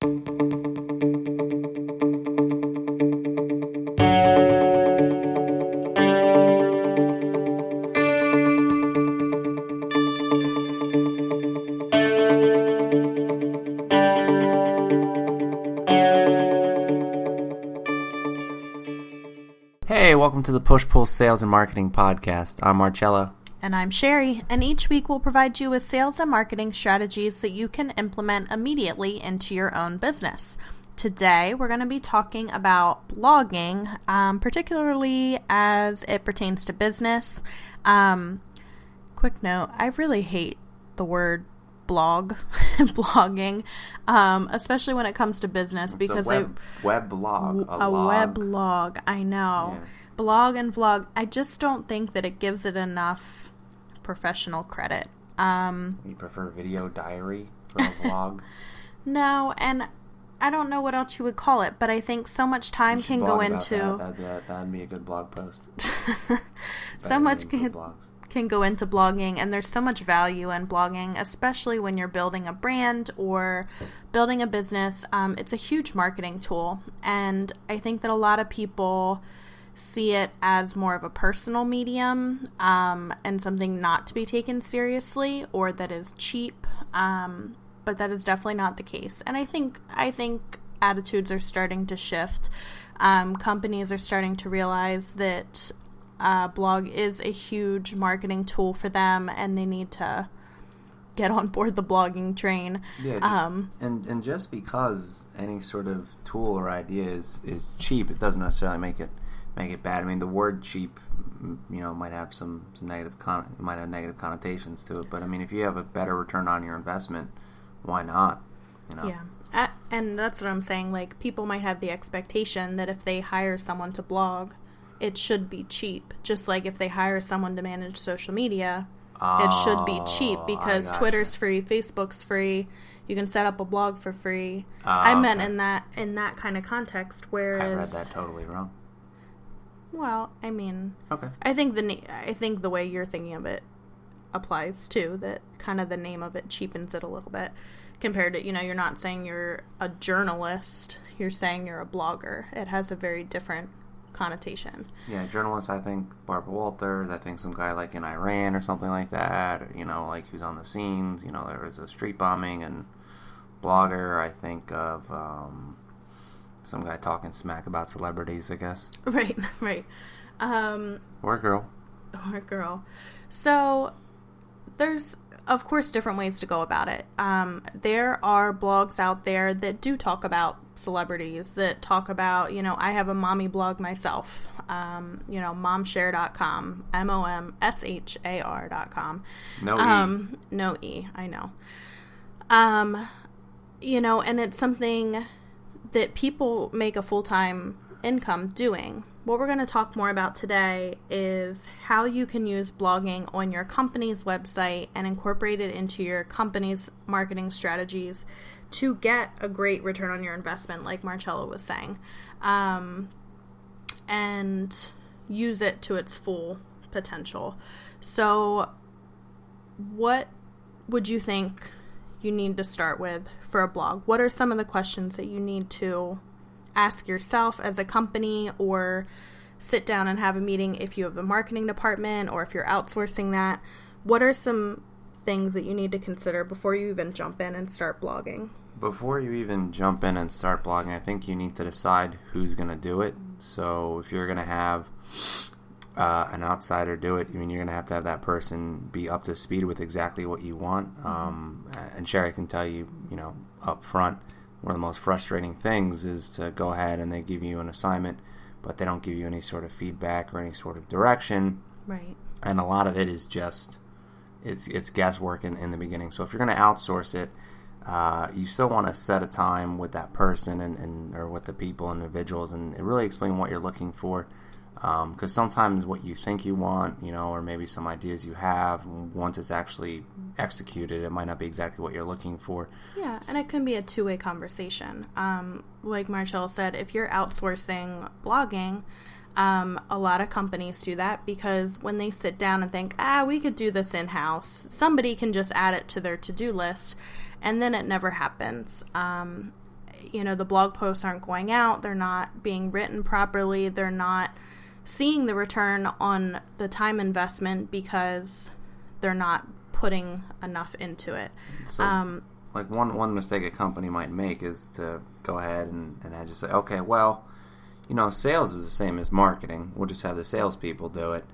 Hey, welcome to the Push-Pull Sales and Marketing Podcast. I'm Marcella. And I'm Sherry, and each week we'll provide you with sales and marketing strategies that you can implement immediately into your own business. Today, we're going to be talking about blogging, particularly as it pertains to business. Quick note, I really hate the word blogging, especially when it comes to business, It's because a web blog. web blog, I know. Yeah. Blog and vlog, I just don't think that it gives it enough professional credit. You prefer video diary for a vlog? No, and I don't know what else you would call it, but I think so much time can go into That'd be a good blog post. so much blogs. can go into blogging, and there's so much value in blogging, especially when you're building a brand or building a business. It's a huge marketing tool, and I think that a lot of people see it as more of a personal medium, and something not to be taken seriously, or that is cheap, but that is definitely not the case. And I think attitudes are starting to shift. Companies are starting to realize that blog is a huge marketing tool for them, and they need to get on board the blogging train. Yeah, and just because any sort of tool or idea is cheap, it doesn't necessarily make it bad. I mean, the word cheap, might have some negative connotations to it. But I mean, if you have a better return on your investment, why not? Yeah, and that's what I'm saying. Like, people might have the expectation that if they hire someone to blog, it should be cheap. Just like if they hire someone to manage social media, it should be cheap because Twitter's free, Facebook's free. You can set up a blog for free. I meant in that kind of context. Whereas I read that totally wrong. Well, I mean, okay. I think the way you're thinking of it applies too. That kind of the name of it cheapens it a little bit compared to, you're not saying you're a journalist. You're saying you're a blogger. It has a very different connotation. Yeah, journalist, I think Barbara Walters, I think some guy like in Iran or something like that, like who's on the scenes, there was a street bombing, and blogger, I think of some guy talking smack about celebrities, I guess. Right. Or a girl. So there's, of course, different ways to go about it. There are blogs out there that do talk about celebrities, that talk about, I have a mommy blog myself, momshare.com, momshar.com. No E, I know. And it's something that people make a full-time income doing. What we're going to talk more about today is how you can use blogging on your company's website and incorporate it into your company's marketing strategies to get a great return on your investment, like Marcella was saying, and use it to its full potential. So what would you think you need to start with for a blog? What are some of the questions that you need to ask yourself as a company, or sit down and have a meeting if you have a marketing department, or if you're outsourcing that? What are some things that you need to consider before you even jump in and start blogging? Before you even jump in and start blogging, I think you need to decide who's going to do it. So if you're going to have an outsider do it, you're going to have that person be up to speed with exactly what you want. And Sherry can tell you, up front, one of the most frustrating things is to go ahead and they give you an assignment, but they don't give you any sort of feedback or any sort of direction. Right. And a lot of it is just, it's guesswork in the beginning. So if you're going to outsource it, you still want to set a time with that person and or with the people, individuals, and really explain what you're looking for. Because sometimes what you think you want, or maybe some ideas you have, once it's actually executed, it might not be exactly what you're looking for. Yeah, and it can be a two-way conversation. Like Marcella said, if you're outsourcing blogging, a lot of companies do that because when they sit down and think, we could do this in-house, somebody can just add it to their to-do list, and then it never happens. the blog posts aren't going out, they're not being written properly, they're not seeing the return on the time investment because they're not putting enough into it. So, like one mistake a company might make is to go ahead and just say, okay, well, sales is the same as marketing. We'll just have the salespeople do it.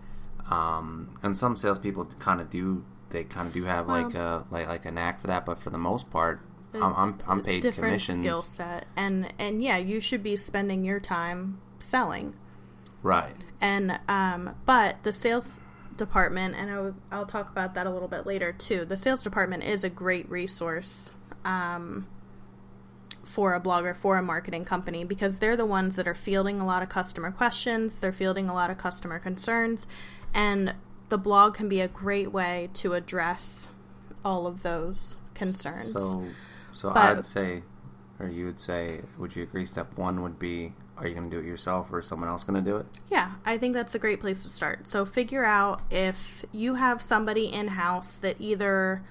And some salespeople kind of do have like a knack for that, but for the most part, I'm paid different commissions. Skill set, and yeah, you should be spending your time selling. Right. And but the sales department, and I'll talk about that a little bit later too. The sales department is a great resource for a blogger, for a marketing company, because they're the ones that are fielding a lot of customer questions, they're fielding a lot of customer concerns, and the blog can be a great way to address all of those concerns. So I'd say, or you would say, would you agree step one would be, are you going to do it yourself or is someone else going to do it? Yeah, I think that's a great place to start. So figure out if you have somebody in-house that either,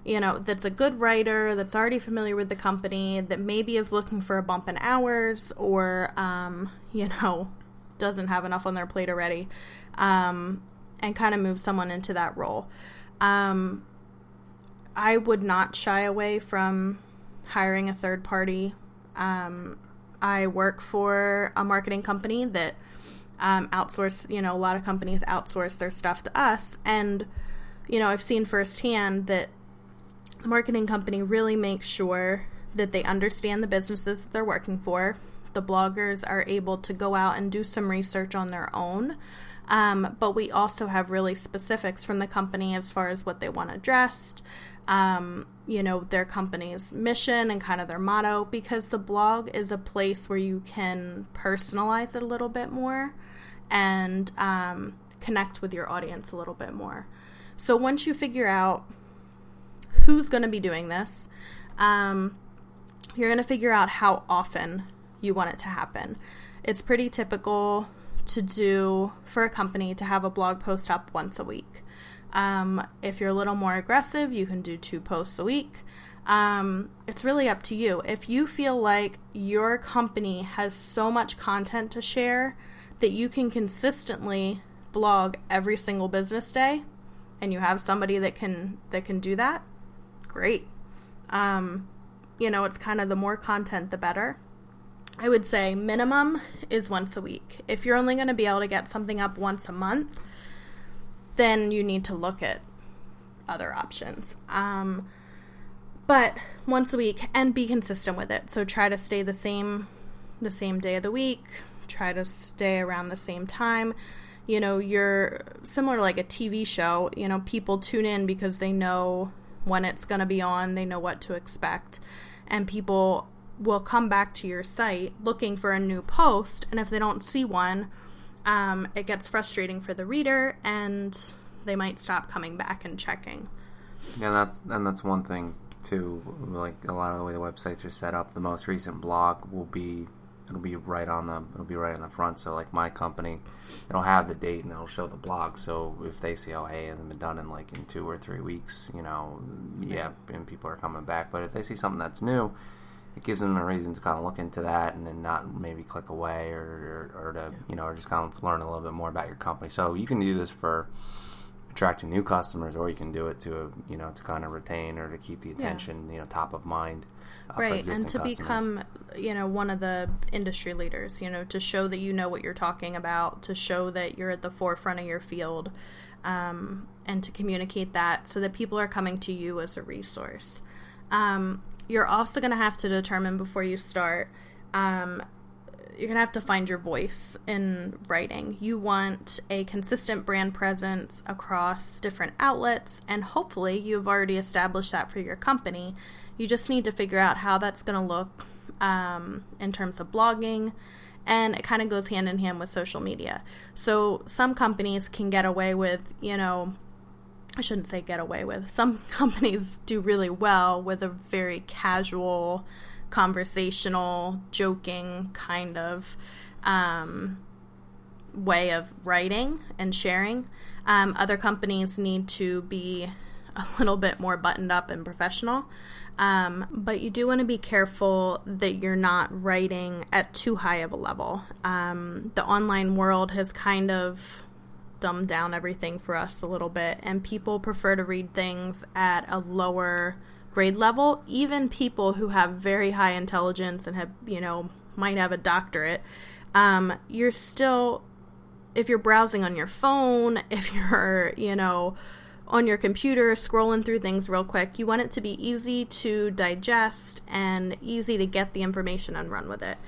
that's a good writer, that's already familiar with the company, that maybe is looking for a bump in hours or, doesn't have enough on their plate already, and kind of move someone into that role. I would not shy away from hiring a third party. I work for a marketing company that outsource, a lot of companies outsource their stuff to us. And, I've seen firsthand that the marketing company really makes sure that they understand the businesses that they're working for. The bloggers are able to go out and do some research on their own. But we also have really specifics from the company as far as what they want addressed, their company's mission and kind of their motto, because the blog is a place where you can personalize it a little bit more and connect with your audience a little bit more. So once you figure out who's going to be doing this, you're going to figure out how often you want it to happen. It's pretty typical to do for a company to have a blog post up once a week. If you're a little more aggressive, you can do 2 posts a week. It's really up to you. If you feel like your company has so much content to share that you can consistently blog every single business day, and you have somebody that can do that, great. It's kind of the more content, the better. I would say minimum is once a week. If you're only going to be able to get something up once a month, then you need to look at other options. But once a week, and be consistent with it. So try to stay the same day of the week. Try to stay around the same time. You're similar to like a TV show. People tune in because they know when it's going to be on. They know what to expect. And people will come back to your site looking for a new post, and if they don't see one, it gets frustrating for the reader, and they might stop coming back and checking. Yeah, that's one thing too. Like a lot of the way the websites are set up, the most recent blog will be right on the front. So like my company, it'll have the date and it'll show the blog. So if they see, oh hey, it hasn't been done in 2 or 3 weeks, and people are coming back. But if they see something that's new, it gives them a reason to kind of look into that and then not maybe click away or just kind of learn a little bit more about your company. So you can do this for attracting new customers, or you can do it to kind of retain or to keep the attention, top of mind. Right, and to become, one of the industry leaders, to show that you know what you're talking about, to show that you're at the forefront of your field, and to communicate that so that people are coming to you as a resource. You're also going to have to determine before you start, you're going to have to find your voice in writing. You want a consistent brand presence across different outlets, and hopefully you've already established that for your company. You just need to figure out how that's going to look in terms of blogging, and it kind of goes hand in hand with social media. So some companies can get away with, I shouldn't say get away with. Some companies do really well with a very casual, conversational, joking kind of way of writing and sharing. Other companies need to be a little bit more buttoned up and professional. But you do want to be careful that you're not writing at too high of a level. The online world has kind of dumbed down everything for us a little bit, and people prefer to read things at a lower grade level. Even people who have very high intelligence and have, might have a doctorate, you're still, if you're browsing on your phone, if you're, on your computer scrolling through things real quick, you want it to be easy to digest and easy to get the information and run with it.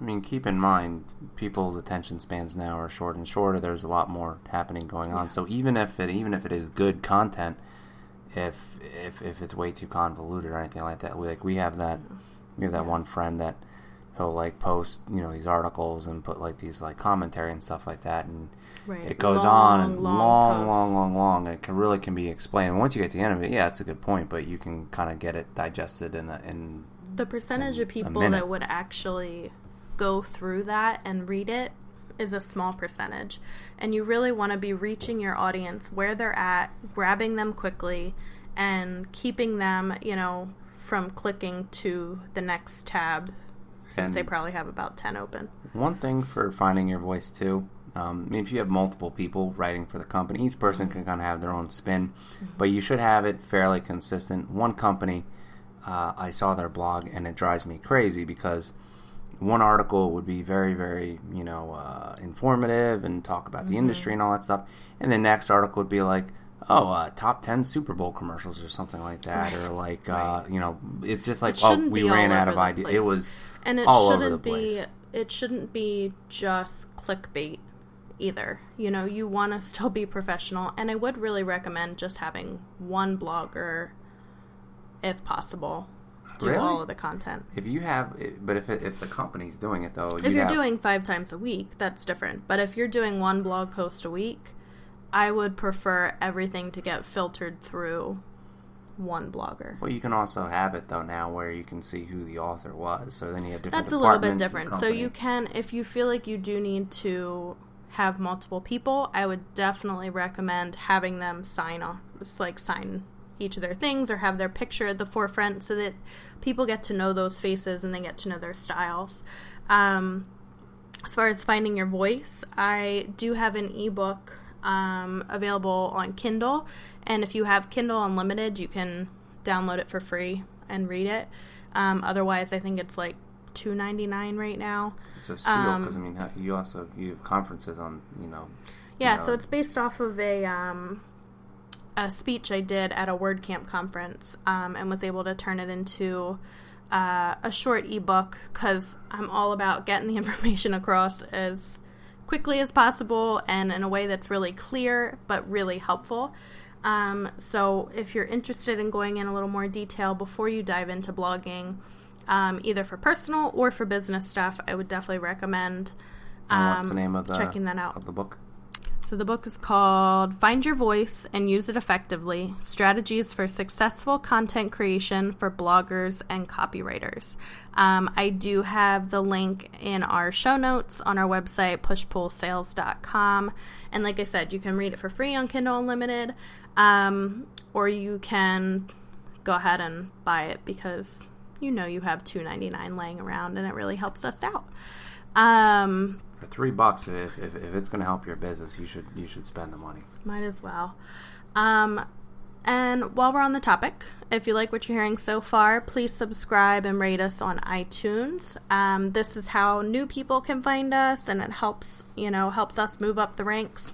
I mean, keep in mind, people's attention spans now are short and shorter. There's a lot more happening going on. Yeah. So even if it is good content, if it's way too convoluted or anything like that, we have that one friend that he'll post these articles and put these commentary and stuff like that, and it goes on and long. It can be explained. And once you get to the end of it, yeah, it's a good point, but you can kind of get it digested in the percentage of people that would actually go through that and read it is a small percentage, and you really want to be reaching your audience where they're at, grabbing them quickly, and keeping them, from clicking to the next tab, since they probably have about 10 open. One thing for finding your voice too, if you have multiple people writing for the company, each person can kind of have their own spin, but you should have it fairly consistent. One company, I saw their blog, and it drives me crazy because one article would be very, very, informative and talk about the industry and all that stuff, and the next article would be top 10 Super Bowl commercials or something like that, or it's just we ran out of ideas. It was all over the place. It shouldn't be just clickbait either. You want to still be professional, and I would really recommend just having one blogger, if possible, do all of the content. If the company's doing it though, if you're doing 5 times a week, that's different. But if you're doing one blog post a week, I would prefer everything to get filtered through one blogger. Well, you can also have it though now where you can see who the author was. So then you have different. That's a little bit different. So you can, if you feel like you do need to have multiple people, I would definitely recommend having them sign each of their things or have their picture at the forefront so that people get to know those faces and they get to know their styles. As far as finding your voice, I do have an ebook available on Kindle, and if you have Kindle Unlimited, you can download it for free and read it. Otherwise, I think it's $2.99 right now. It's a steal because you have conferences on So it's based off of a speech I did at a WordCamp conference, and was able to turn it into a short ebook because I'm all about getting the information across as quickly as possible and in a way that's really clear but really helpful. So if you're interested in going in a little more detail before you dive into blogging, either for personal or for business stuff, I would definitely recommend what's the name of checking that out. Of the book? So the book is called Find Your Voice and Use It Effectively, Strategies for Successful Content Creation for Bloggers and Copywriters. I do have the link in our show notes on our website, pushpullsales.com. And like I said, you can read it for free on Kindle Unlimited, or you can go ahead and buy it because you have $2.99 laying around and it really helps us out. For $3, if it's going to help your business, you should spend the money. Might as well. And while we're on the topic, if you like what you're hearing so far, please subscribe and rate us on iTunes. This is how new people can find us, and it helps us move up the ranks.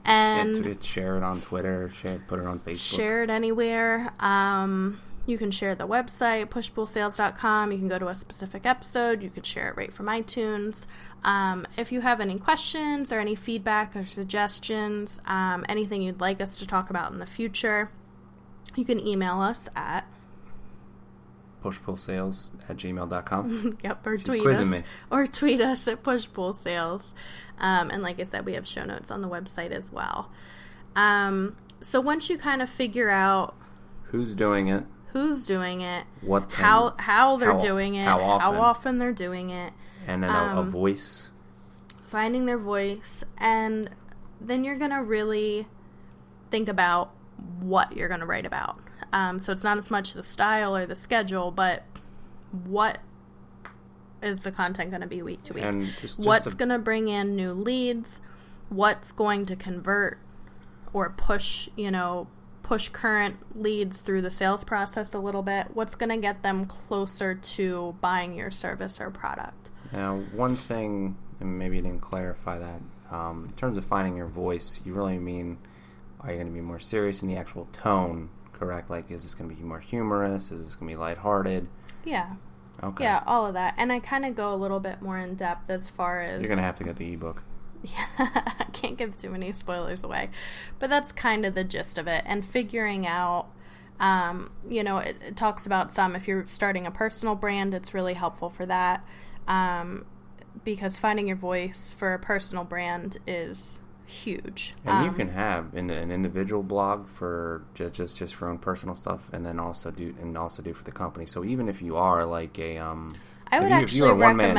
And share it on Twitter, put it on Facebook. Share it anywhere. You can share the website, pushpullsales.com. You can go to a specific episode. You can share it right from iTunes. If you have any questions or any feedback or suggestions, anything you'd like us to talk about in the future, you can email us at pushpullsales@gmail.com. Yep, or She's tweet quizzing us. Me. Or tweet us at pushpullsales. And like I said, we have show notes on the website as well. So once you kind of figure out who's doing it, how they're doing it, how often they're doing it, and then a voice, finding their voice, and then you're gonna really think about what you're going to write about. So it's not as much the style or the schedule, but what is the content going to be week to week? And what's going to bring in new leads? What's going to convert or push current leads through the sales process a little bit? What's going to get them closer to buying your service or product? Now, one thing, and maybe you didn't clarify that, in terms of finding your voice, you really mean, are you going to be more serious in the actual tone, correct? Like, is this going to be more humorous? Is this going to be lighthearted? Yeah. Okay. Yeah, all of that. And I kind of go a little bit more in depth as far as... You're going to have to get the ebook. Yeah, I can't give too many spoilers away. But that's kind of the gist of it. And figuring out, it talks about if you're starting a personal brand, it's really helpful for that. Because finding your voice for a personal brand is huge. And you can have an individual blog for just for own personal stuff, and then also do for the company. So even if you are like a I would actually recommend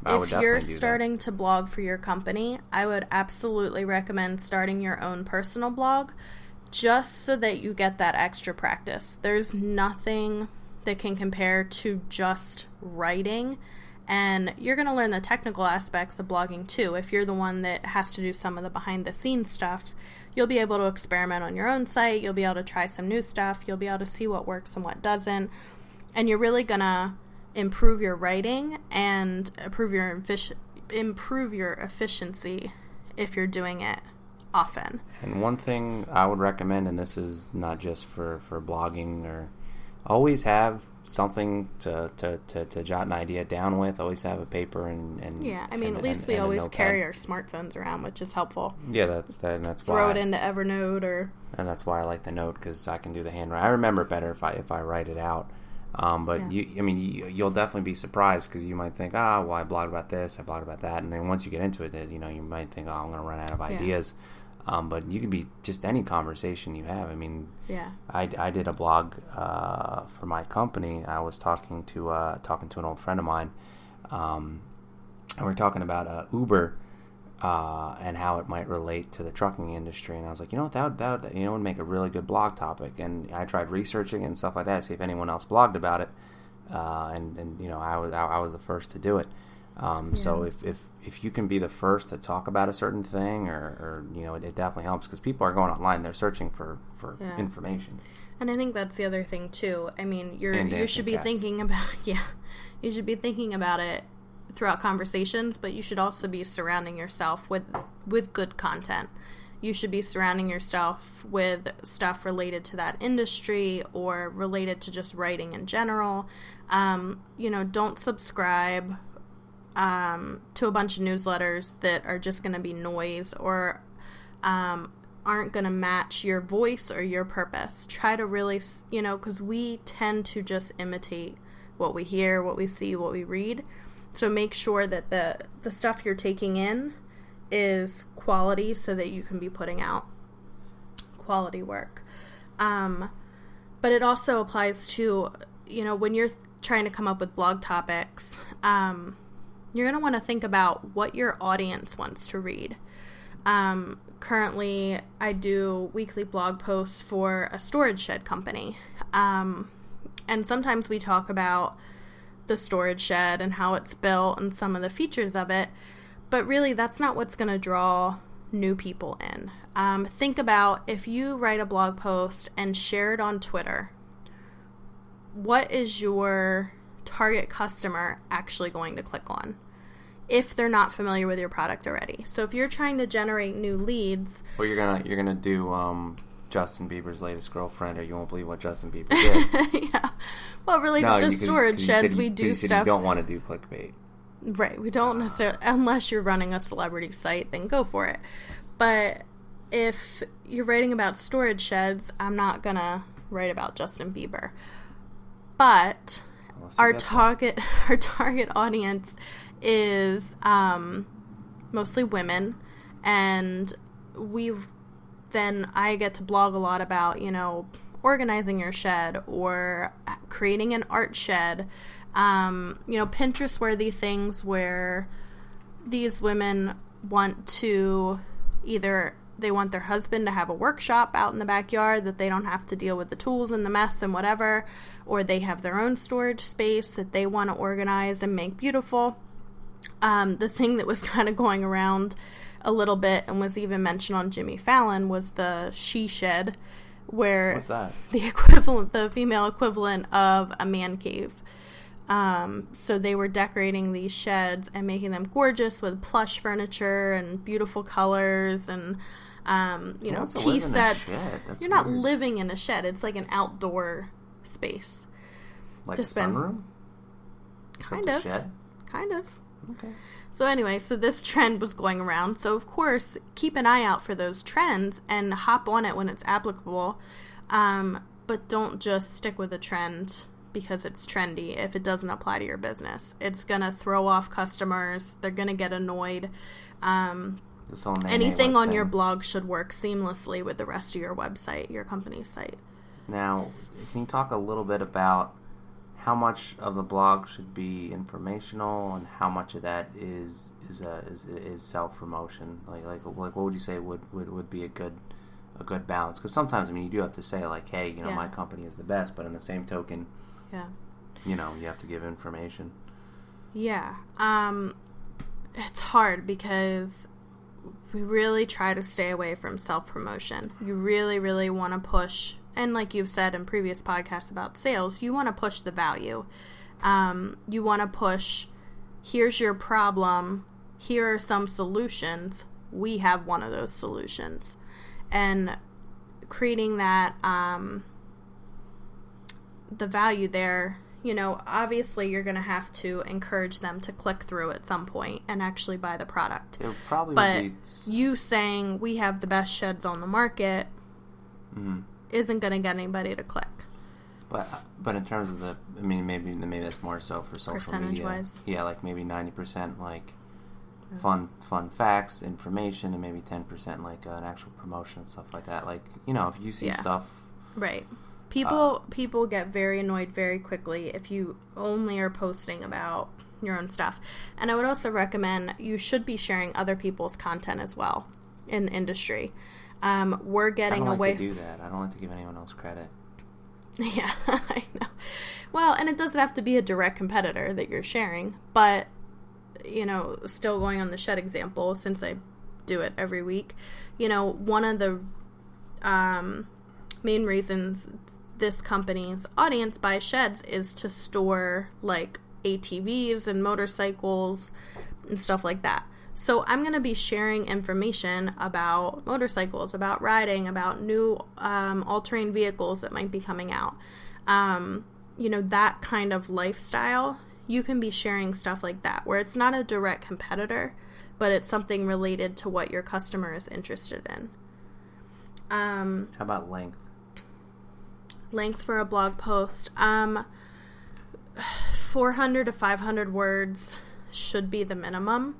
if you're starting to blog for your company, I would absolutely recommend starting your own personal blog, just so that you get that extra practice. There's nothing that can compare to just writing. And you're going to learn the technical aspects of blogging too. If you're the one that has to do some of the behind-the-scenes stuff, you'll be able to experiment on your own site. You'll be able to try some new stuff. You'll be able to see what works and what doesn't. And you're really going to improve your writing and improve your efficiency if you're doing it often. And one thing I would recommend, and this is not just for blogging, or always have something to jot an idea down with. Always have a paper and yeah. I mean, at least we always carry our smartphones around, which is helpful. Yeah, that's why. Throw it into Evernote and that's why I like the note, because I can do the handwriting. I remember it better if I write it out. But yeah. You'll definitely be surprised, because you might think, well, I blogged about this, I blogged about that, and then once you get into it, you might think, I'm going to run out of ideas. But you could be just any conversation you have. I mean, yeah. I did a blog for my company. I was talking to an old friend of mine, and we were talking about Uber and how it might relate to the trucking industry. And I was like, that would make a really good blog topic. And I tried researching it and stuff like that, see if anyone else blogged about it. And I was the first to do it. So if you can be the first to talk about a certain thing, or it definitely helps, because people are going online, they're searching for information. And I think that's the other thing too. I mean, you should be thinking about you should be thinking about it throughout conversations, but you should also be surrounding yourself with good content. You should be surrounding yourself with stuff related to that industry or related to just writing in general. Don't subscribe to a bunch of newsletters that are just going to be noise or aren't going to match your voice or your purpose. Try to really, because we tend to just imitate what we hear, what we see, what we read. So make sure that the stuff you're taking in is quality, so that you can be putting out quality work. But it also applies to, when you're trying to come up with blog topics, you're going to want to think about what your audience wants to read. Currently, I do weekly blog posts for a storage shed company. And sometimes we talk about the storage shed and how it's built and some of the features of it. But really, that's not what's going to draw new people in. Think about, if you write a blog post and share it on Twitter, what is your target customer actually going to click on if they're not familiar with your product already? So if you're trying to generate new leads, well, you're gonna do Justin Bieber's latest girlfriend, or you won't believe what Justin Bieber did. Yeah. Well, related to storage sheds, we do stuff. You don't want to do clickbait. Right. We don't necessarily, unless you're running a celebrity site, then go for it. But if you're writing about storage sheds, I'm not gonna write about Justin Bieber. But our target audience is mostly women, and I get to blog a lot about, organizing your shed or creating an art shed, Pinterest-worthy things where these women want to either they want their husband to have a workshop out in the backyard that they don't have to deal with the tools and the mess and whatever, or they have their own storage space that they want to organize and make beautiful. The thing that was kind of going around a little bit and was even mentioned on Jimmy Fallon was the she shed, where what's that? The female equivalent of a man cave. So they were decorating these sheds and making them gorgeous with plush furniture and beautiful colors and, tea sets. You're not living in a shed. It's like an outdoor space. Like a sunroom? Kind of. Shed? Kind of. Okay. So anyway, so this trend was going around. So of course, keep an eye out for those trends and hop on it when it's applicable. But don't just stick with a trend because it's trendy if it doesn't apply to your business. It's going to throw off customers. They're going to get annoyed. Anything on your blog should work seamlessly with the rest of your website, your company's site. Now, can you talk a little bit about how much of the blog should be informational and how much of that is self-promotion? Like what would you say would be a good balance? Because sometimes, you do have to say, like, hey, my company is the best, but in the same token, you have to give information. Yeah. It's hard because we really try to stay away from self-promotion. You really, really want to push, and like you've said in previous podcasts about sales, you want to push the value. You want to push, here's your problem, here are some solutions, we have one of those solutions. And creating that, the value there, obviously you're going to have to encourage them to click through at some point and actually buy the product. It probably but would be... you saying we have the best sheds on the market isn't going to get anybody to click. But in terms of maybe that's more so for social media. Percentage-wise. Yeah, like maybe 90% like fun facts, information, and maybe 10% like an actual promotion and stuff like that. Like, if you see stuff... Right. People get very annoyed very quickly if you only are posting about your own stuff. And I would also recommend you should be sharing other people's content as well in the industry. We're getting away... I don't like to do that. I don't like to give anyone else credit. Yeah, I know. Well, and it doesn't have to be a direct competitor that you're sharing, but, still going on the shed example, since I do it every week, one of the main reasons this company's audience buys sheds is to store, like, ATVs and motorcycles and stuff like that. So I'm going to be sharing information about motorcycles, about riding, about new all-terrain vehicles that might be coming out. That kind of lifestyle, you can be sharing stuff like that, where it's not a direct competitor, but it's something related to what your customer is interested in. How about length? Length for a blog post. 400 to 500 words should be the minimum.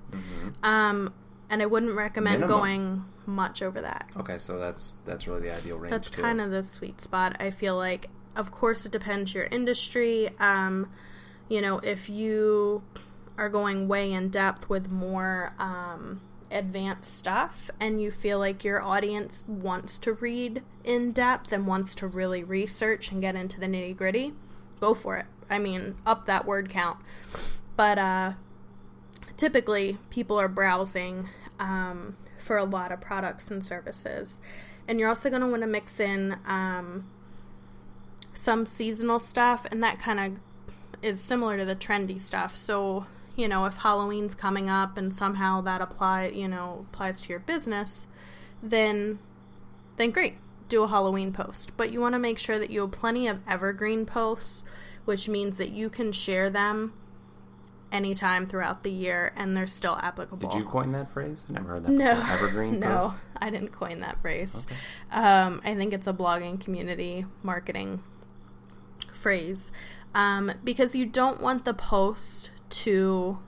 And I wouldn't recommend going much over that. Okay, so that's really the ideal range. That's kind of the sweet spot, I feel like. Of course, it depends your industry. If you are going way in depth with more advanced stuff and you feel like your audience wants to read in depth and wants to really research and get into the nitty-gritty, go for it. Up that word count. But typically people are browsing for a lot of products and services, and you're also going to want to mix in some seasonal stuff, and that kind of is similar to the trendy stuff. So if Halloween's coming up and somehow that applies to your business, then great, do a Halloween post. But you want to make sure that you have plenty of evergreen posts, which means that you can share them anytime throughout the year and they're still applicable. Did you coin that phrase? I never heard that before. Evergreen post? No, I didn't coin that phrase. Okay. I think it's a blogging community marketing phrase. Because you don't want the post to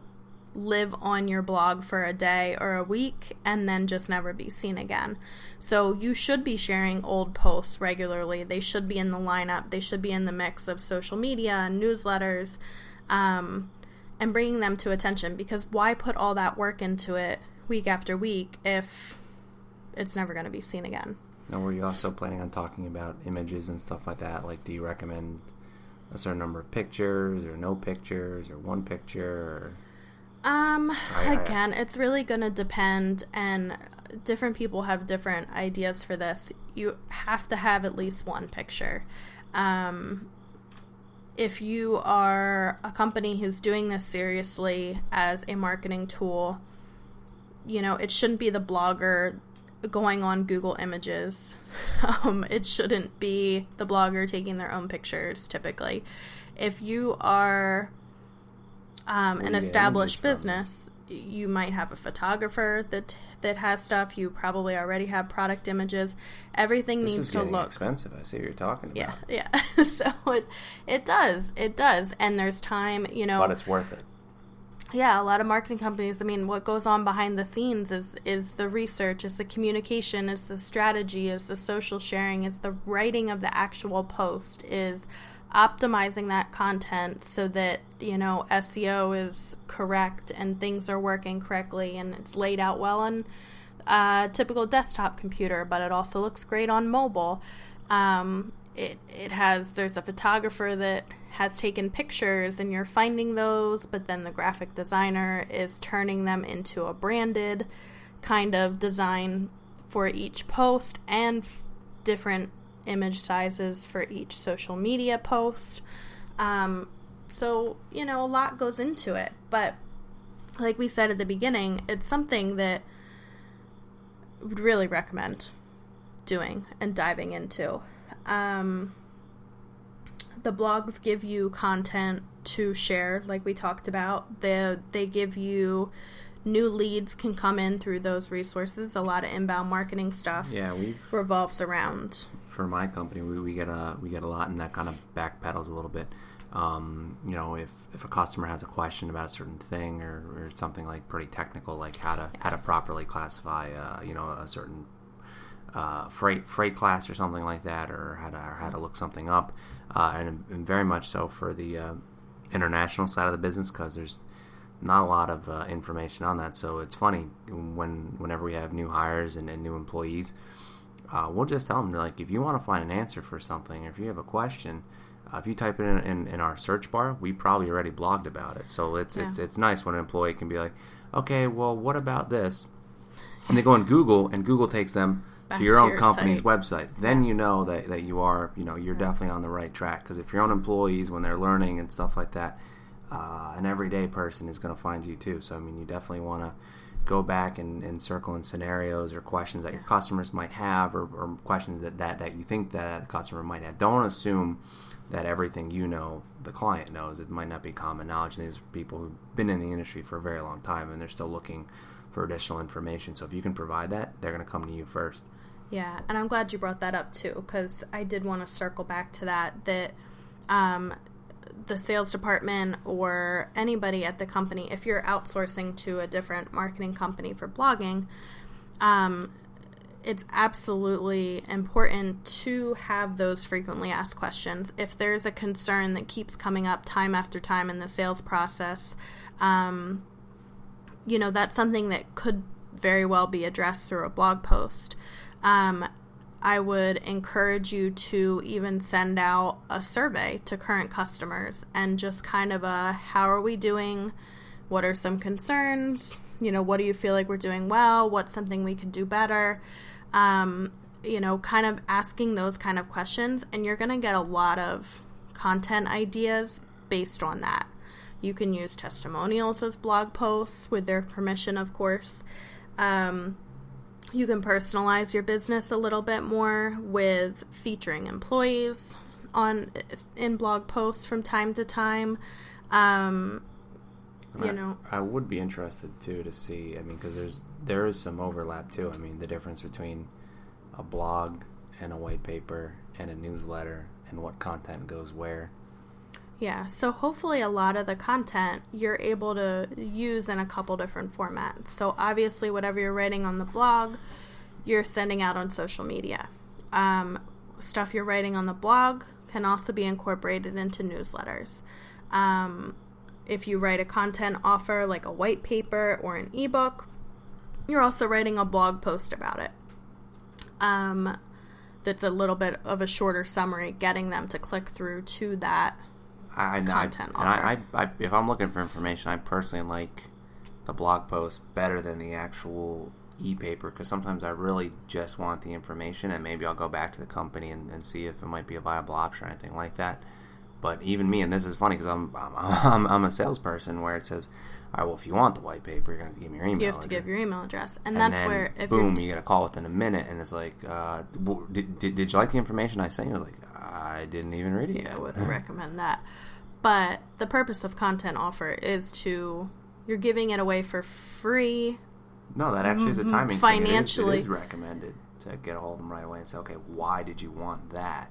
live on your blog for a day or a week and then just never be seen again. So you should be sharing old posts regularly. They should be in the lineup. They should be in the mix of social media and newsletters, and bringing them to attention, because why put all that work into it week after week if it's never going to be seen again. Now, were you also planning on talking about images and stuff like that? Like, do you recommend a certain number of pictures or no pictures or one picture? Again, it's really going to depend, and different people have different ideas for this. You have to have at least one picture. If you are a company who's doing this seriously as a marketing tool, it shouldn't be the blogger going on Google Images. It shouldn't be the blogger taking their own pictures, typically. If you are an established business, you might have a photographer that has stuff. You probably already have product images. Everything needs to look expensive. I see what you're talking about. Yeah. So it does, and there's time. But it's worth it. Yeah, a lot of marketing companies, what goes on behind the scenes is the research, is the communication, is the strategy, is the social sharing, is the writing of the actual post, is optimizing that content so that, SEO is correct and things are working correctly and it's laid out well on a typical desktop computer, but it also looks great on mobile. There's a photographer that has taken pictures and you're finding those, but then the graphic designer is turning them into a branded kind of design for each post and different image sizes for each social media post. So, a lot goes into it, but like we said at the beginning, it's something that I would really recommend doing and diving into. The blogs give you content to share, like we talked about. They give you new leads can come in through those resources. A lot of inbound marketing stuff revolves around. For my company, we get a lot, and that kind of backpedals a little bit. If a customer has a question about a certain thing or something like pretty technical, like how to properly classify a certain freight class or something like that, or how to look something up, and very much so for the international side of the business, because there's not a lot of information on that. So it's funny whenever we have new hires and new employees, we'll just tell them, like, if you want to find an answer for something, or if you have a question, if you type it in our search bar, we probably already blogged about it. So it's nice when an employee can be like, okay, well, what about this? And they go on Google, and Google takes them to your own company's website. Then you know that you are, you're definitely on the right track. Because if your own employees, when they're learning and stuff like that, an everyday person is going to find you too. So, you definitely want to go back and circle in scenarios or questions that your customers might have, or questions that you think that the customer might have. Don't assume that everything the client knows. It might not be common knowledge. These are people who've been in the industry for a very long time, and they're still looking for additional information. So if you can provide that, they're going to come to you first. Yeah, and I'm glad you brought that up too, because I did want to circle back to that the sales department or anybody at the company, if you're outsourcing to a different marketing company for blogging, it's absolutely important to have those frequently asked questions. If there's a concern that keeps coming up time after time in the sales process, that's something that could very well be addressed through a blog post. I would encourage you to even send out a survey to current customers and just kind of how are we doing? What are some concerns? What do you feel like we're doing well? What's something we could do better? Kind of asking those kind of questions, and you're going to get a lot of content ideas based on that. You can use testimonials as blog posts with their permission, of course. You can personalize your business a little bit more with featuring employees in blog posts from time to time. I would be interested too to see. Because there is some overlap too. The difference between a blog and a white paper and a newsletter and what content goes where. Yeah, so hopefully a lot of the content you're able to use in a couple different formats. So obviously whatever you're writing on the blog, you're sending out on social media. Stuff you're writing on the blog can also be incorporated into newsletters. If you write a content offer like a white paper or an ebook, you're also writing a blog post about it. that's a little bit of a shorter summary, getting them to click through to that content offer. If I'm looking for information, I personally like the blog post better than the actual e-paper, because sometimes I really just want the information, and maybe I'll go back to the company and see if it might be a viable option or anything like that. But even me, and this is funny because I'm a salesperson, where it says, all right, well, if you want the white paper, you're going to give me your email address. You have to give your email address. And then, that's where, if boom, you get a call within a minute, and it's like, did you like the information I sent you? I was like, I didn't even read it yet. I wouldn't recommend that. But the purpose of content offer is you're giving it away for free. No, that actually is a timing financially. It is recommended to get a hold of them right away and say, okay, why did you want that?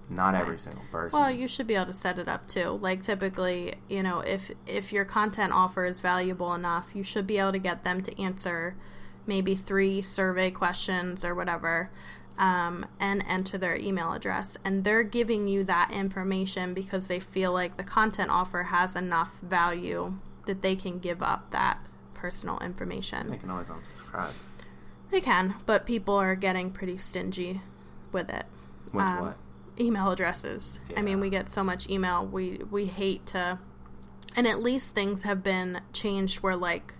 Not every single person. Well, you should be able to set it up too. Like typically, if your content offer is valuable enough, you should be able to get them to answer maybe 3 survey questions or whatever, and enter their email address. And they're giving you that information because they feel like the content offer has enough value that they can give up that personal information. They can always unsubscribe. They can, but people are getting pretty stingy with it. With what? Email addresses. Yeah. I mean, we get so much email. We hate to, and at least things have been changed where like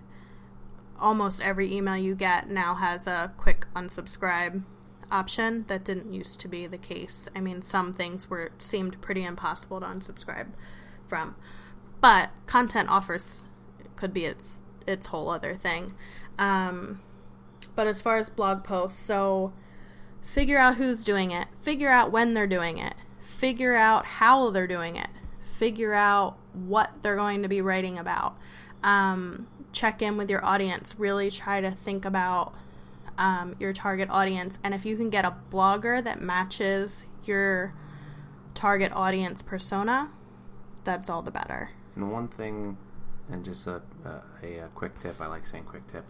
almost every email you get now has a quick unsubscribe option. That didn't used to be the case. I mean, some things seemed pretty impossible to unsubscribe from, but content offers could be its whole other thing. But as far as blog posts, so figure out who's doing it. Figure out when they're doing it. Figure out how they're doing it. Figure out what they're going to be writing about. Check in with your audience. Really try to think about your target audience. And if you can get a blogger that matches your target audience persona, that's all the better. And one thing, and just a quick tip, I like saying quick tip,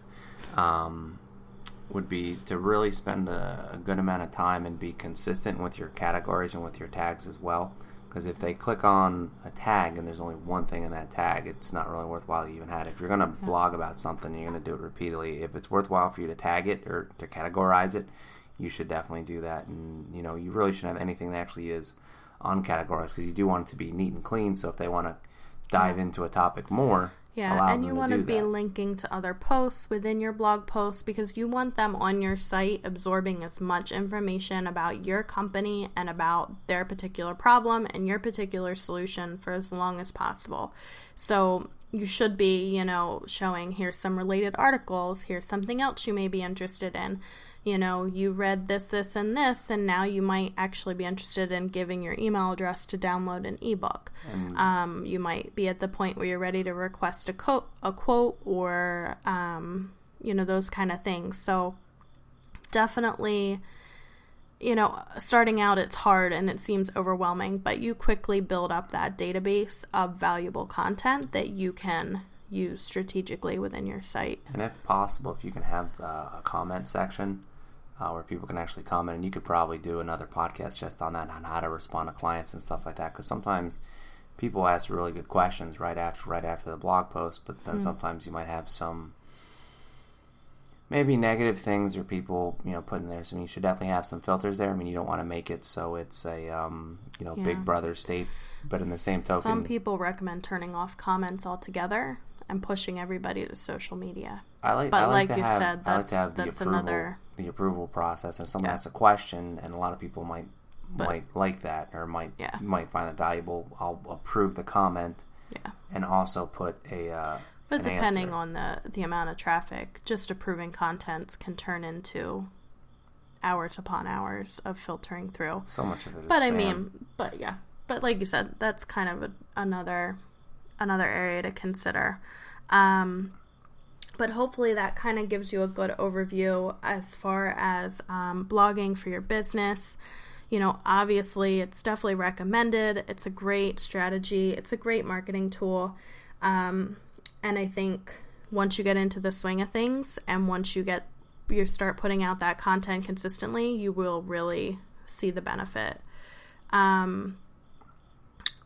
would be to really spend a good amount of time and be consistent with your categories and with your tags as well. Because if they click on a tag and there's only one thing in that tag, it's not really worthwhile you even had it. If you're going to blog about something, you're going to do it repeatedly. If it's worthwhile for you to tag it or to categorize it, you should definitely do that. And, you really shouldn't have anything that actually is uncategorized, because you do want it to be neat and clean. So if they want to dive into a topic more, and you want to be linking to other posts within your blog posts, because you want them on your site absorbing as much information about your company and about their particular problem and your particular solution for as long as possible. So you should be, showing, here's some related articles, here's something else you may be interested in. You read this, and this, and now you might actually be interested in giving your email address to download an ebook. You might be at the point where you're ready to request a quote, or, those kind of things. So definitely, starting out, it's hard and it seems overwhelming, but you quickly build up that database of valuable content that you can use strategically within your site. And if possible, if you can have a comment section where people can actually comment, and you could probably do another podcast just on that, on how to respond to clients and stuff like that, because sometimes people ask really good questions right after the blog post, but then sometimes you might have some maybe negative things or people put in there. So you should definitely have some filters there. I mean, you don't want to make it so it's a Big Brother state, but in the same token, some people recommend turning off comments altogether and pushing everybody to social media. Like That's the approval process. And someone asks a question, and a lot of people might like that, or might find it valuable. I'll approve the comment, and also put but depending on the amount of traffic, just approving contents can turn into hours upon hours of filtering through. So much of it is spam. But like you said, that's kind of another area to consider. But hopefully that kind of gives you a good overview as far as blogging for your business. Obviously it's definitely recommended. It's a great strategy. It's a great marketing tool. And I think once you get into the swing of things, and once you start putting out that content consistently, you will really see the benefit.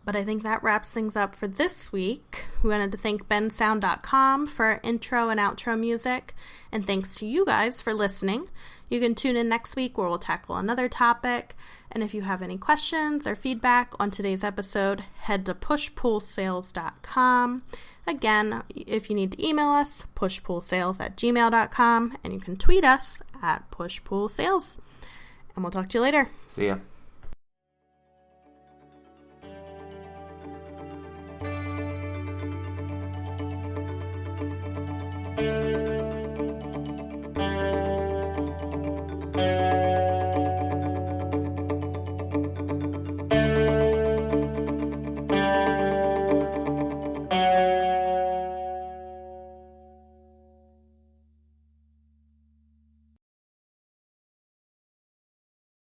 But I think that wraps things up for this week. We wanted to thank bensound.com for our intro and outro music, and thanks to you guys for listening. You can tune in next week where we'll tackle another topic. And if you have any questions or feedback on today's episode, head to pushpoolsales.com. Again, if you need to email us, pushpoolsales@gmail.com, and you can tweet us at pushpoolsales. And we'll talk to you later. See ya.